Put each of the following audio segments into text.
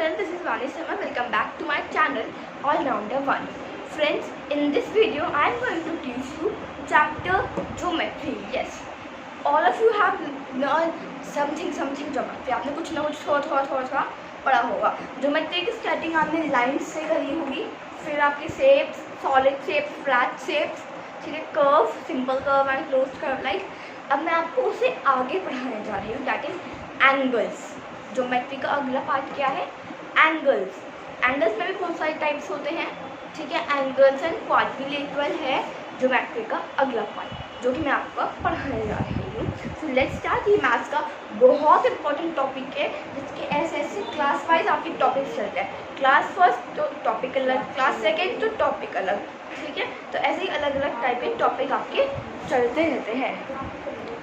friends, this is Vani Sharma. Welcome back to my channel All Rounder One. Friends, in this video I am going to teach you chapter Geometry. Yes, all of you have learned something geometry. आपने कुछ ना कुछ थोड़ा पढ़ा होगा. Geometry की starting आपने lines से करी होगी, फिर आपके shapes, solid shapes, flat shapes, ठीक है, curve, simple curve and closed curve like. अब मैं आपको उसे आगे पढ़ाने जा रही हूँ, दैट इज एंगल्स. ज्योमेट्री का अगला पार्ट क्या है? एंगल्स. एंगल्स में भी बहुत सारे टाइप्स होते हैं, ठीक है. एंगल्स एंड क्वाड्रिलेटरल है ज्योमेट्री का अगला पार्ट, जो कि मैं आपको पढ़ाने जा रही हूँ. So let's start. ये मैथ्स का बहुत इंपॉर्टेंट टॉपिक है, जिसके ऐसे क्लास वाइज आपके टॉपिक चलते हैं. क्लास फर्स्ट तो टॉपिक अलग, क्लास सेकेंड तो टॉपिक अलग, ठीक है. तो ऐसे ही अलग अलग टाइप के टॉपिक आपके चलते रहते हैं.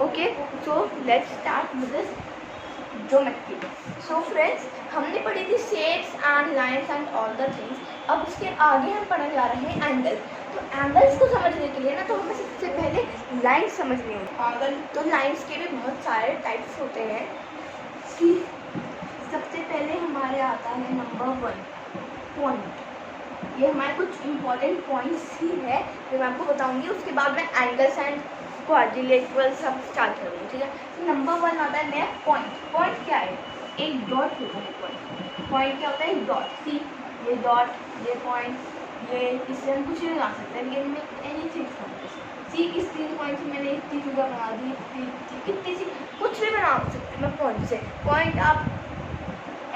Okay, so let's start with this geometry. So friends, हमने पढ़ी थी shapes and lines and all the things. अब उसके आगे हम पढ़ने जा रहे हैं एंगल. तो एंगल्स को समझने के लिए ना, तो हमें सबसे पहले लाइन्स समझनी होगी. तो लाइन्स के भी बहुत सारे टाइप्स होते हैं. कि सबसे पहले हमारे आता है नंबर 1 पॉइंट. ये हमारे कुछ इम्पॉर्टेंट पॉइंट्स ही है जो मैं आपको बताऊंगी. उसके बाद में एंगल्स एंड क्वाड्रिलेटरल सब स्टार्ट करूँगी, ठीक है. नंबर 1 आता है मेरा पॉइंट. पॉइंट क्या है? एक डॉट होता है पॉइंट. पॉइंट क्या होता है? एक डॉट. सी, ये डॉट, ये पॉइंट, ये इससे हम कुछ भी बना सकते हैं. लेकिन मैं एनीथिंग सी, इस 3 पॉइंट से मैंने इतनी फिगर बना दी, कितनी सी कुछ भी बना सकते मैं पॉइंट से. पॉइंट आप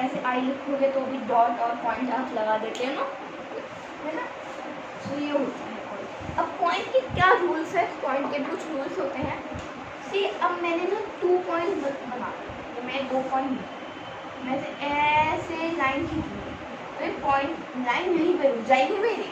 ऐसे आई लिखोगे तो भी डॉट और पॉइंट आप लगा देते हैं ना, है ना. तो ये होता है. अब पॉइंट के क्या रूल्स है? पॉइंट के भी कुछ रूल्स होते हैं. सी, अब मैंने ना 2 पॉइंट बना, तो मैं 2 पॉइंट मैं से ऐसे लाइन खींचूँगी, तो एक पॉइंट लाइन यहीं पर रुक जाएगी मेरी,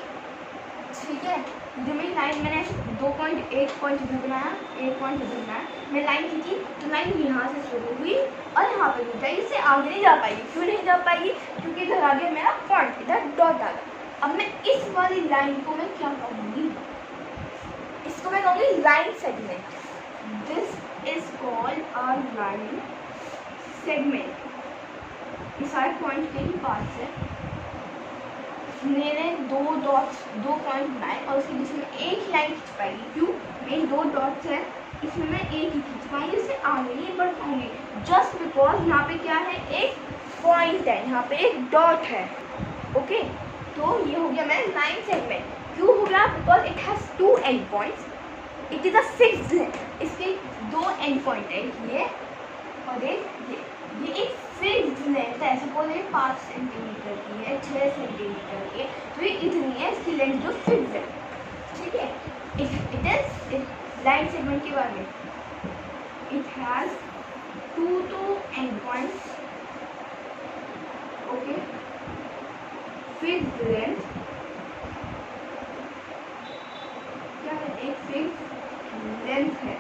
ठीक है. जो मेरी लाइन मैंने 2 पॉइंट, 1 पॉइंट इधर बनाया, 1 पॉइंट इधर बनाया, मैं लाइन खींची तो लाइन यहाँ से शुरू हुई और यहाँ पर रुक जाएगी. इससे आगे नहीं जा पाएगी. क्यों नहीं जा पाएगी? क्योंकि इधर आगे मेरा पॉइंट, इधर डॉट आ गया. अब मैं इस वाली लाइन को मैं क्या कहूँगी? इसको मैं कहूँगी line segment. This is called a line segment. ये सारे पॉइंट के ही पार्ट्स है. मैंने 2 डॉट्स, 2 पॉइंट बनाए और उसके बीच में एक ही लाइन खींच पाएगी. क्यों? मेरी 2 डॉट्स है, इसमें मैं एक ही खींच पाऊँगी, इससे आगे नहीं बढ़ पाऊँगी. जस्ट बिकॉज यहाँ पे क्या है? एक पॉइंट है, यहाँ पे एक डॉट है. ओके, तो ये हो गया मेरा लाइन सेगमेंट. क्यों हो गया? Because it has 2 end points. It is a fixed है. इसके 2 एंड पॉइंट है, ये और ये एक फिक्स्ड लेंथ है. सपोज ये 5 सेंटीमीटर की है, 6 सेंटीमीटर की है, तो ये इतनी है इसकी लेंथ जो फिक्स्ड है, ठीक है. इट इज लाइन सेगमेंट के बारे में. It has 2 end points. Okay, fixed length क्या है? एक फिक्स्ड लेंथ है.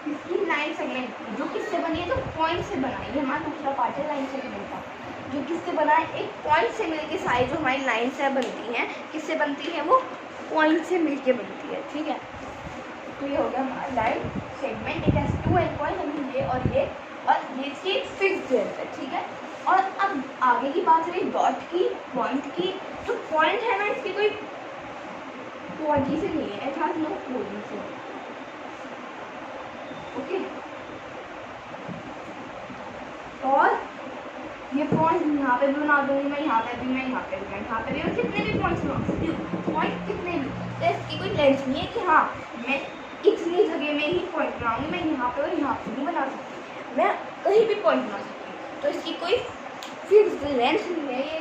इसकी लाइन सेगमेंट जो किससे बनी है? तो पॉइंट से बनाई है. हमारा दूसरा पार्ट है लाइन सेगमेंट का, जो किससे बना है? एक पॉइंट से मिलके सारी जो हमारी लाइन्स है बनती हैं, किससे बनती है? वो पॉइंट से मिलके बनती है, ठीक है. तो ये हो गया हमारा line segment. It has 2 and point, अभी ये और ये इसकी फिक्स्ड लेंथ है, ठीक है. और अब आगे की बात रही डॉट की, पॉइंट की. जो पॉइंट है ना, इसकी कोई पोजीशन नहीं है. It has no position. Okay, और ये पॉइंट यहाँ पे भी बना दूंगी मैं, यहाँ पे भी मैं, यहाँ पे भी मैं, यहाँ पे भी मैं. कितने भी पॉइंट्स बना सकती हूँ, पॉइंट कितने भी. तो इसकी कोई लेंथ नहीं है कि हाँ मैं इतनी जगह में ही पॉइंट बनाऊंगी. मैं यहाँ पे और यहाँ पे नहीं बना सकती, मैं कहीं भी पॉइंट बना सकती हूँ. तो इसकी कोई फिक्स्ड लेंथ नहीं है ये.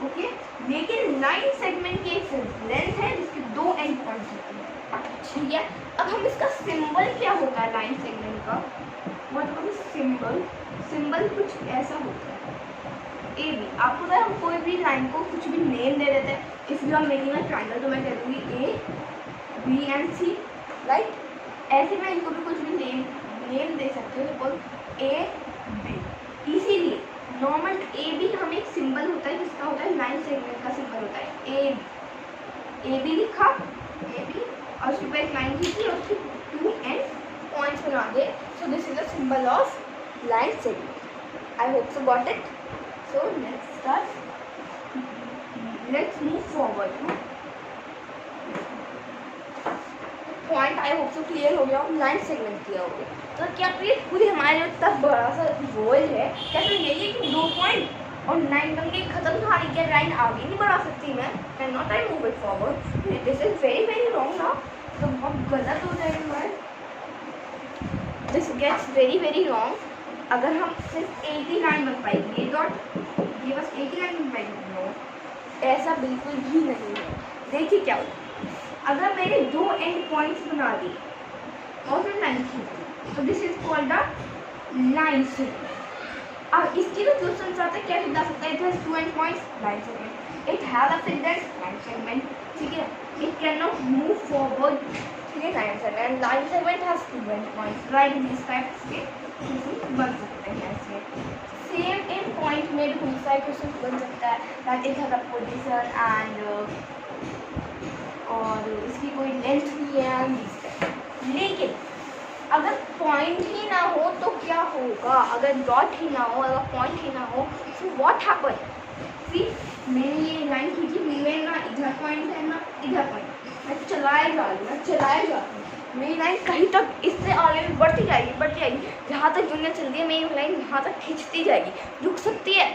ओके, लेकिन लाइन सेगमेंट की एक फिक्स्ड लेंथ है जिसके 2 एंड पॉइंट्स होते हैं, ठीक है. अब हम इसका सिंबल क्या होता है लाइन सेगमेंट का? मतलब सिंबल कुछ ऐसा होता है. ए बी, आपको अगर हम कोई भी लाइन को कुछ भी नेम दे देते हैं, if you are making a triangle, तो मैं कह दूँगी A B and C, right. ऐसे मैं इनको भी कुछ भी नेम दे सकती हूँ. Suppose A B. इसीलिए नॉर्मल ए बी हम एक सिंबल होता है जिसका होता है लाइन सेगमेंट का सिंबल होता है ए बी लिखा, ए बी, और उसके ऊपर एक लाइन खींची और उसके 2 एंड पॉइंट्स बना दे. So this is the symbol of line segment. I hope so got it. So let's start. Let's move forward. Point I hope so clear हो गया, लाइन सेगमेंट क्लियर हो गया। तो क्या ये पूरी हमारे जो इतना बड़ा सा वॉल है, क्या तो यही है कि 2 पॉइंट और लाइन बन के खत्म कहानी, क्या लाइन आगे नहीं बढ़ा सकती मैं? Can not I move it forward? This is very very wrong ना, तो बहुत गलत हो जाएगा मैं। This gets very very wrong. अगर हम सिर्फ एक ही लाइन बन पाएगी, ये डॉट, ये बस एक ही लाइन बन पाएगी? नो, ऐसा बिल्कुल भी नहीं है। देखिए क्या होता है, अगर मैंने 2 एंड पॉइंट्स बना दिए और फिर लाइन खींची, तो this is called a line segment. अब इसकी तो क्वेश्चन आता है, क्या बता सकता है? It has 2 end points, line segment. It has a segment, line segment, ठीक है। It can not move forward, ठीक है, line segment. Line segment has 2 end points, like this type के बन सकते हैं ऐसे। सेम इन पॉइंट में भी बहुत सारे क्वेश्चन बन सकता है, that it has a position and और इसकी कोई लेंथ भी है। लेकिन अगर पॉइंट ही ना हो तो क्या होगा? अगर डॉट ही ना हो, अगर पॉइंट ही ना हो, तो व्हाट हैपन? सी, मैंने ये लाइन खींची, मेरे ना इधर पॉइंट है ना इधर पॉइंट, मैं चलाए जा रही हूँ, मेरी लाइन कहीं तक इससे आगे बढ़ती जाएगी, जहाँ तक दुनिया चलती है मेरी लाइन वहाँ तक खींचती जाएगी। रुक सकती है?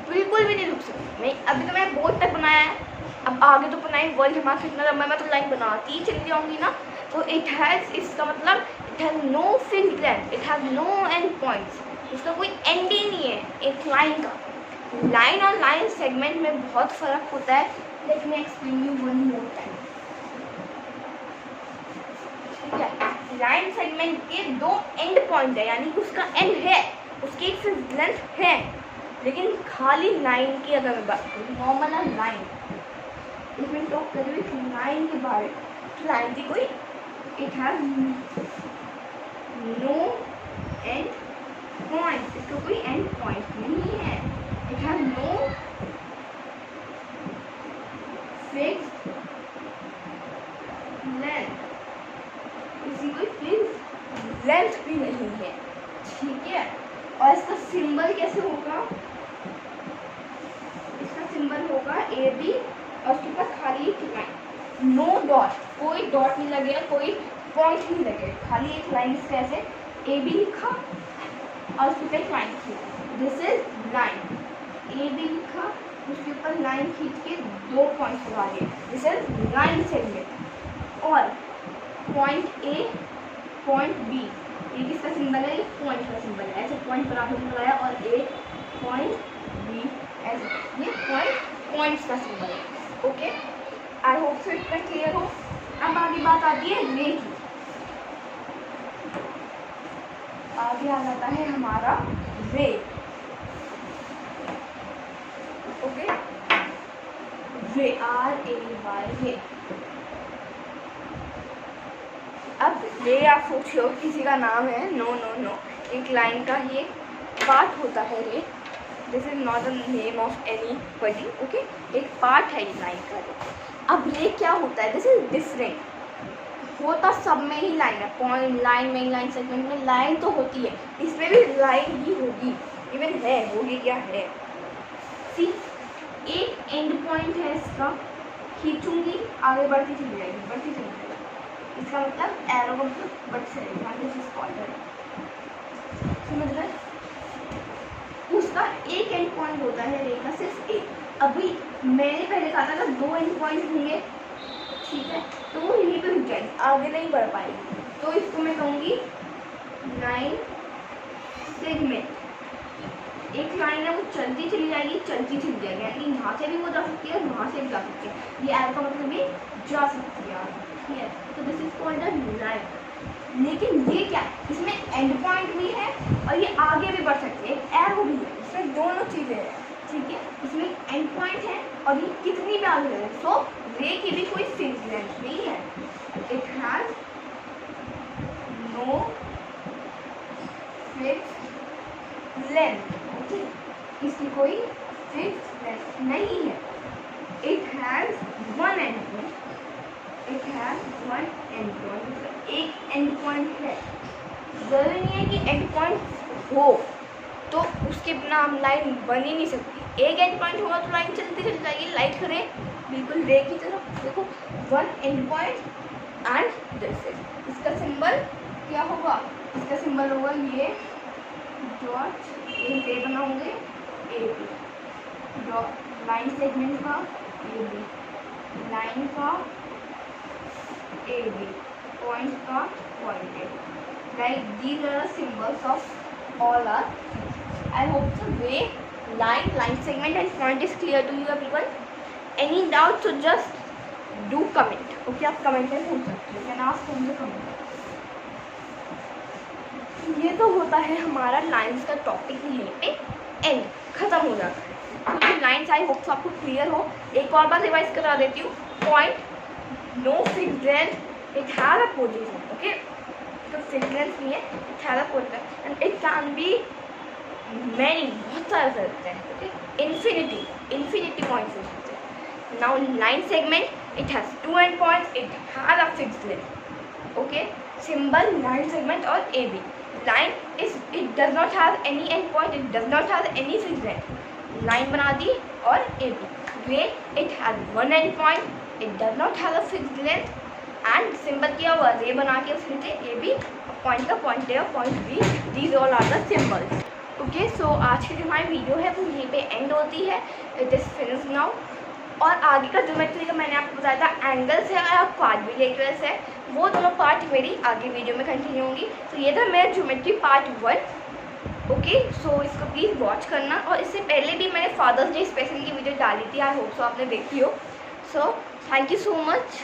बिल्कुल भी नहीं रुक सकती। मैं अभी तो मैंने बोर्ड तक बनाया है, अब आगे तो बनाई वर्ल्ड हमारा कितना लंबा, मैं तो लाइन बनाती ही चली जाऊँगी ना। तो इट हैज़, इसका मतलब it has no fixed length, it has no end points, इसका कोई एंड ही नहीं है एक लाइन का। लाइन और लाइन सेगमेंट में बहुत फ़र्क होता है। Let me explain you one more time, ठीक है। लाइन सेगमेंट के 2 एंड पॉइंट है, यानी कि उसका एंड है, उसकी एक फिक्स्ड लेंथ है। लेकिन खाली लाइन की अगर मैं बात करूँ, नॉर्मल लाइन, इसमें टॉक करें लाइन के बारे में, तो लाइन की कोई, it has no end point, इसका कोई एंड पॉइंट नहीं है। It has no fixed length, इसकी कोई फिक्स्ड लेंथ भी नहीं है, ठीक है। और इसका सिंबल कैसे होगा? इसका सिंबल होगा AB और उसके ऊपर खाली एक लाइन, नो डॉट, कोई डॉट नहीं लगेगा, कोई पॉइंट नहीं लगेगा, खाली एक लाइन। इसका ऐसे AB लिखा और उसके ऊपर एक लाइन खींची, दिस इज लाइन। AB लिखा, उसके ऊपर लाइन खींच के 2 पॉइंट्स लगा दिए, दिस इज लाइन सेगमेंट। और पॉइंट A, पॉइंट B, ये किसका सिंबल है? पॉइंट का सिंबल है, ऐसे पॉइंट पर आपने लगाया और A पॉइंट B ऐसे, ये पॉइंट्स का सिंबल है। ओके, आई होप सो इतना क्लियर हो। अब आगे बात आती है रे की। आगे आ जाता है हमारा रे। ओके, रे, RAY, रे। अब रे आप सोच लो किसी का नाम है? नो नो नो, एक लाइन का ही एक पार्ट होता है रे। This is not the name of any buddy, okay, एक पार्ट है ये लाइन का। अब रे क्या होता है? दिस इज डिफरेंट, होता सब में ही लाइन है, पॉइंट लाइन में, लाइन सेगमेंट में लाइन तो होती है, इसमें भी लाइन ही होगी, इवन है, होगी क्या है। सी, एक एंड पॉइंट है इसका, खींचूंगी आगे बढ़ती चली जाएगी, बढ़ती चली जाएगी, इसका मतलब एरो का मतलब बढ़ती चलेगी, दिस इज कॉल्ड, समझ रहे? उसका एक एंड पॉइंट होता है रे का, सिर्फ एक। अभी मैंने पहले कहा था ना 2 एंड पॉइंट होंगे, ठीक है, तो वो यहीं पे रुक जाएगी, आगे नहीं बढ़ पाएगी। तो इसको मैं कहूँगी लाइन सेगमेंट। एक लाइन है वो चलती चली जाएगी, यानी यहाँ से भी वो जा सकती है, वहाँ से भी जा सकती है, ये एरो का मतलब भी जा सकती है, ठीक है। तो this is called a line. लेकिन ये क्या है? इसमें एंड पॉइंट भी है और ये आगे भी बढ़ सकती है, एक एरो भी है, इसमें दोनों चीज़ें हैं, ठीक है। इसमें एंड पॉइंट है और ये कितनी भी आगे है, सो रे की भी कोई फिक्स्ड लेंथ नहीं है, it has no fixed length, okay, इसकी कोई फिक्स्ड लेंथ नहीं है। It has one end point, it has one end point, एक एंड पॉइंट है। जरूरी नहीं है कि एंड पॉइंट हो, तो उसके बिना हम लाइन बन ही नहीं सकती। एक एंड पॉइंट होगा तो लाइन चलती चल जाएगी। लाइट करें बिल्कुल रे की तरफ, देखो one end point and this is, इसका सिंबल क्या होगा, इसका सिंबल होगा ये डॉट, ये रे बनाओगे A B, dot line segment का ए बी, लाइन का ए बी, पॉइंट का point A, like these are the symbols of all are. I hope the way line segment and point is clear to you everyone. Any doubt so just do comment. Okay, आप comment में पूछ सकते हो, can ask from the comment. ये तो होता है हमारा लाइंस का टॉपिक, यहीं पे एंड खत्म हो जाता है। क्योंकि लाइंस आई होप आपको क्लियर हो। एक और बार रिवाइज करा देती हूँ। Point no fixed length, it has a position. Okay, तो फिक्स्ड लेंथ नहीं है, it has a position and it can be many, बहुत सारे सकते हैं। ओके, इन्फिनिटी पॉइंट्स हो सकते हैं। Now line segment, it has two end points, it has a fixed length. Okay, symbol line segment और A B. Line is, it does not have any end point, it does not have any fixed length. Line बना दी और A B. Ray, it has one end point, it does not have a fixed length and symbol किया हुआ ray बना के उसके नीचे A B, point का पॉइंट ए और point B, these all are the symbols. Okay, so आज की जो हमारी वीडियो है वो यहीं पे एंड होती है। It is finish now. और आगे का ज्योमेट्री का मैंने आपको बताया था एंगल्स है और क्वाड्रिलेटरल्स है, वो दोनों पार्ट मेरी आगे वीडियो में कंटिन्यू होंगी। तो ये था मेरा ज्योमेट्री पार्ट 1। ओके, सो इसको प्लीज़ वॉच करना। और इससे पहले भी मैंने फादर्स डे स्पेशल की वीडियो डाली थी, आई होप सो आपने देखी हो। So thank you so much.